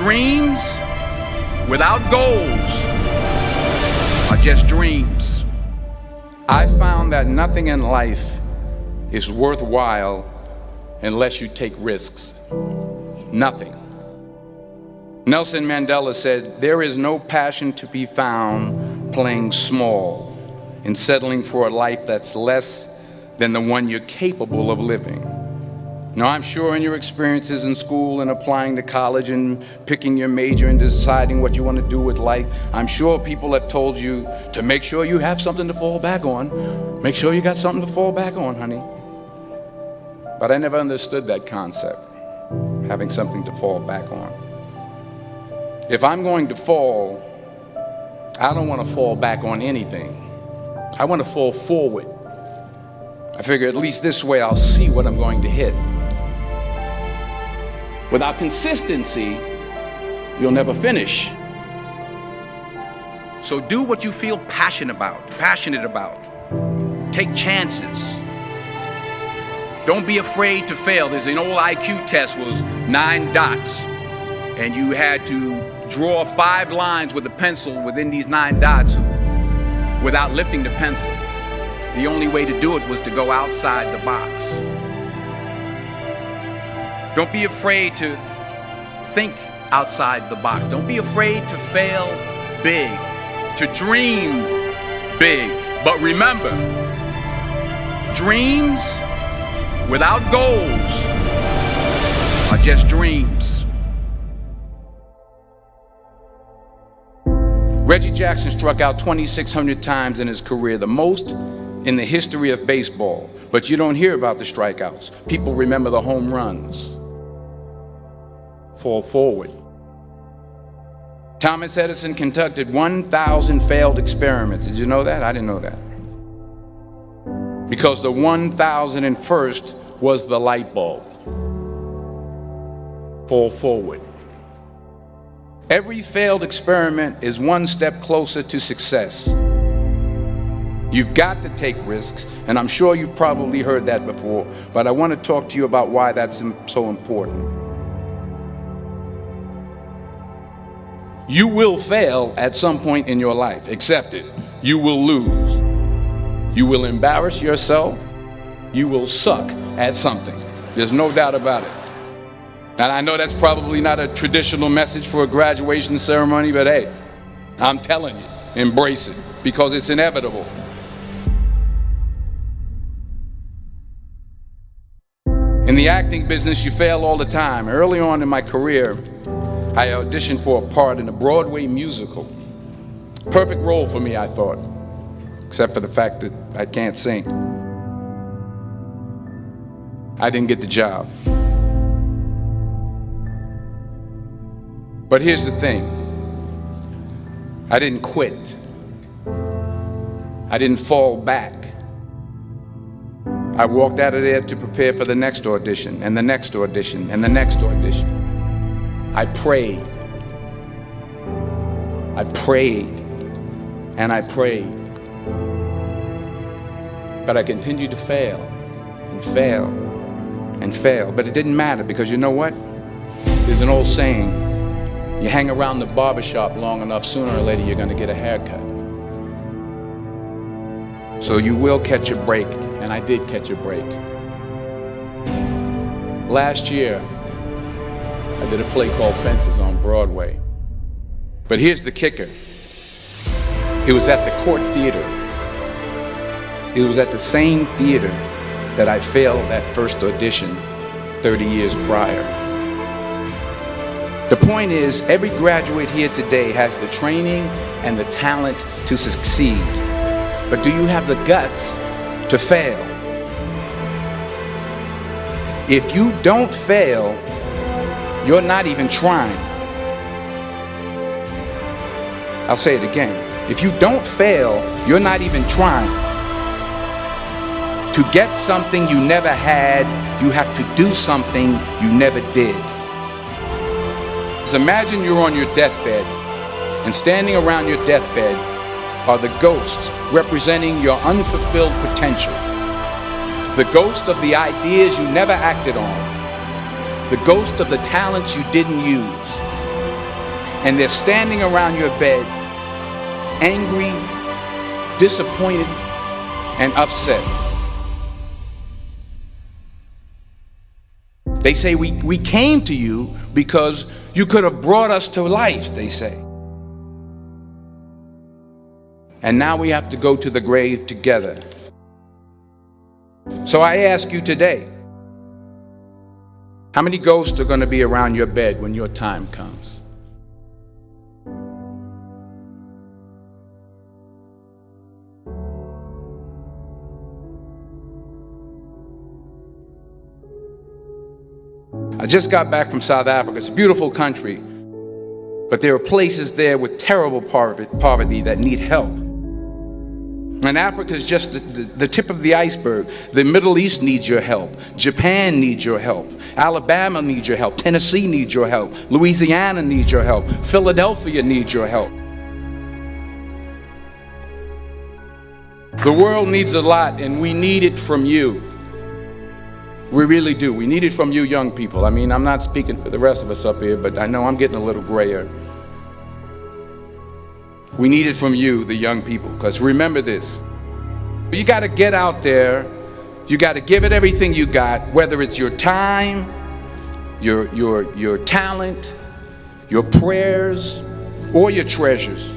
Dreams without goals are just dreams. I found that nothing in life is worthwhile unless you take risks. Nothing. Nelson Mandela said, "There is no passion to be found playing small and settling for a life that's less than the one you're capable of living." Now, I'm sure in your experiences in school and applying to college and picking your major and deciding what you want to do with life, I'm sure people have told you to make sure you have something to fall back on. Make sure you got something to fall back on, honey. But I never understood that concept, having something to fall back on. If I'm going to fall, I don't want to fall back on anything. I want to fall forward. I figure at least this way I'll see what I'm going to hit. Without consistency, you'll never finish. So do what you feel passionate about. Take chances. Don't be afraid to fail. There's an old IQ test, was 9 dots, and you had to draw 5 lines with a pencil within these 9 dots without lifting the pencil. The only way to do it was to go outside the box. Don't be afraid to think outside the box. Don't be afraid to fail big, to dream big. But remember, dreams without goals are just dreams. Reggie Jackson struck out 2,600 times in his career, the most in the history of baseball. But you don't hear about the strikeouts. People remember the home runs. Fall forward. Thomas Edison conducted 1,000 failed experiments. Did you know that? I didn't know that. Because the 1,001st was the light bulb. Fall forward. Every failed experiment is one step closer to success. You've got to take risks, and I'm sure you've probably heard that before, but I want to talk to you about why that's so important. You will fail at some point in your life. Accept it. You will lose. You will embarrass yourself. You will suck at something. There's no doubt about it. And I know that's probably not a traditional message for a graduation ceremony, but hey, I'm telling you, embrace it, because it's inevitable. In the acting business, you fail all the time. Early on in my career, I auditioned for a part in a Broadway musical. Perfect role for me, I thought, except for the fact that I can't sing. I didn't get the job. But here's the thing. I didn't quit. I didn't fall back. I walked out of there to prepare for the next audition, and the next audition, and the next audition. I prayed. I prayed, and I prayed. But I continued to fail, and fail, and fail. But it didn't matter, because you know what? There's an old saying, you hang around the barbershop long enough, sooner or later you're going to get a haircut. So you will catch a break, and I did catch a break. Last year, I did a play called Fences on Broadway. But here's the kicker. It was at the Court Theater. It was at the same theater that I failed that first audition 30 years prior. The point is, every graduate here today has the training and the talent to succeed. But do you have the guts to fail? If you don't fail, you're not even trying. I'll say it again. If you don't fail, you're not even trying. To get something you never had, you have to do something you never did. Imagine you're on your deathbed, and standing around your deathbed are the ghosts representing your unfulfilled potential. The ghost of the ideas you never acted on. The ghost of the talents you didn't use. and they're standing around your bed, angry, disappointed, and upset. They say, we came to you because you could have brought us to life, they say. And now we have to go to the grave together. So I ask you today, how many ghosts are going to be around your bed when your time comes? I just got back from South Africa. It's a beautiful country, but there are places there with terrible poverty that need help. And Africa is just the tip of the iceberg. The Middle East needs your help. Japan needs your help. Alabama needs your help. Tennessee needs your help. Louisiana needs your help. Philadelphia needs your help. The world needs a lot, and we need it from you. We really do. We need it from you young people. I mean, I'm not speaking for the rest of us up here, but I know I'm getting a little grayer. We need it from you, the young people, because remember this. You got to get out there. You got to give it everything you got, whether it's your time, your talent, your prayers, or your treasures.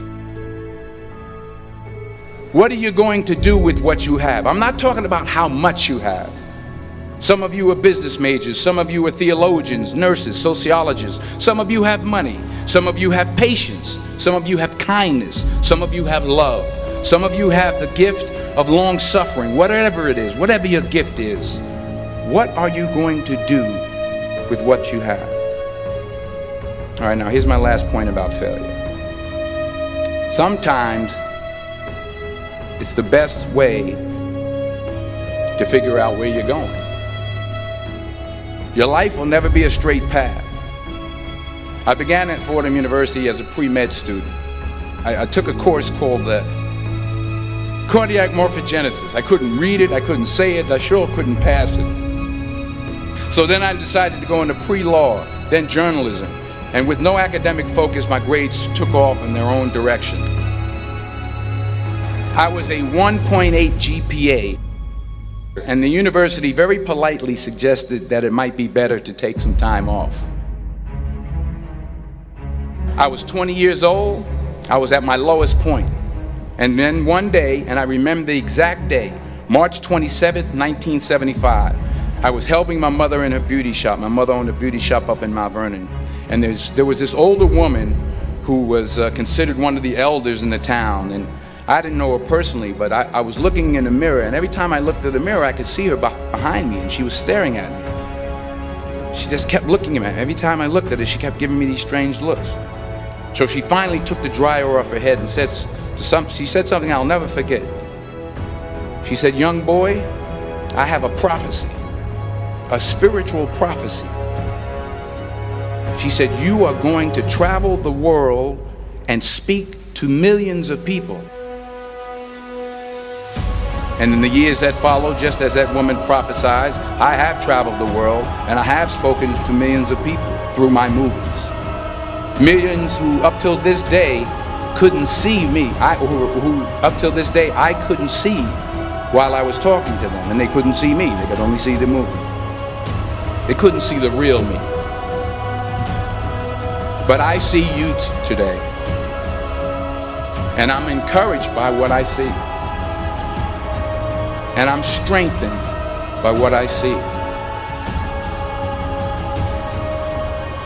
What are you going to do with what you have? I'm not talking about how much you have. Some of you are business majors, some of you are theologians, nurses, sociologists. Some of you have money, some of you have patience, some of you have kindness, some of you have love, some of you have the gift of long suffering. Whatever it is, whatever your gift is, what are you going to do with what you have? All right, now here's my last point about failure. Sometimes it's the best way to figure out where you're going. Your life will never be a straight path. I began at Fordham University as a pre-med student. I took a course called cardiac morphogenesis. I couldn't read it, I couldn't say it, I sure couldn't pass it. So then I decided to go into pre-law, then journalism. And with no academic focus, my grades took off in their own direction. I was a 1.8 GPA. And the university very politely suggested that it might be better to take some time off. I was 20 years old. I was at my lowest point. And then one day, and I remember the exact day, March 27th, 1975, I was helping my mother in her beauty shop. My mother owned a beauty shop up in Mount Vernon. And there was this older woman who was considered one of the elders in the town. And I didn't know her personally, but I was looking in the mirror, and every time I looked at the mirror, I could see her behind me, and she was staring at me. She just kept looking at me. Every time I looked at her, she kept giving me these strange looks. So she finally took the dryer off her head and she said something I'll never forget. She said, "Young boy, I have a prophecy, a spiritual prophecy." She said, "You are going to travel the world and speak to millions of people." And in the years that followed, just as that woman prophesied, I have traveled the world and I have spoken to millions of people through my movies. Millions who up till this day couldn't see me, who up till this day I couldn't see while I was talking to them, and they couldn't see me, they could only see the movie. They couldn't see the real me. But I see you today, and I'm encouraged by what I see. And I'm strengthened by what I see.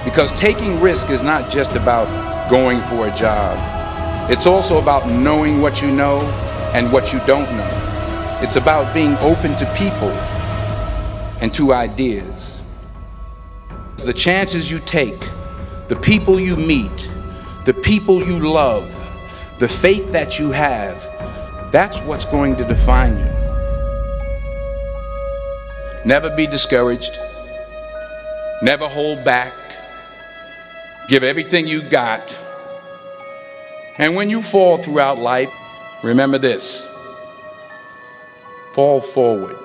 Because taking risk is not just about going for a job. It's also about knowing what you know and what you don't know. It's about being open to people and to ideas. The chances you take, the people you meet, the people you love, the faith that you have, that's what's going to define you. Never be discouraged. Never hold back. Give everything you got. And when you fall throughout life, remember this: fall forward.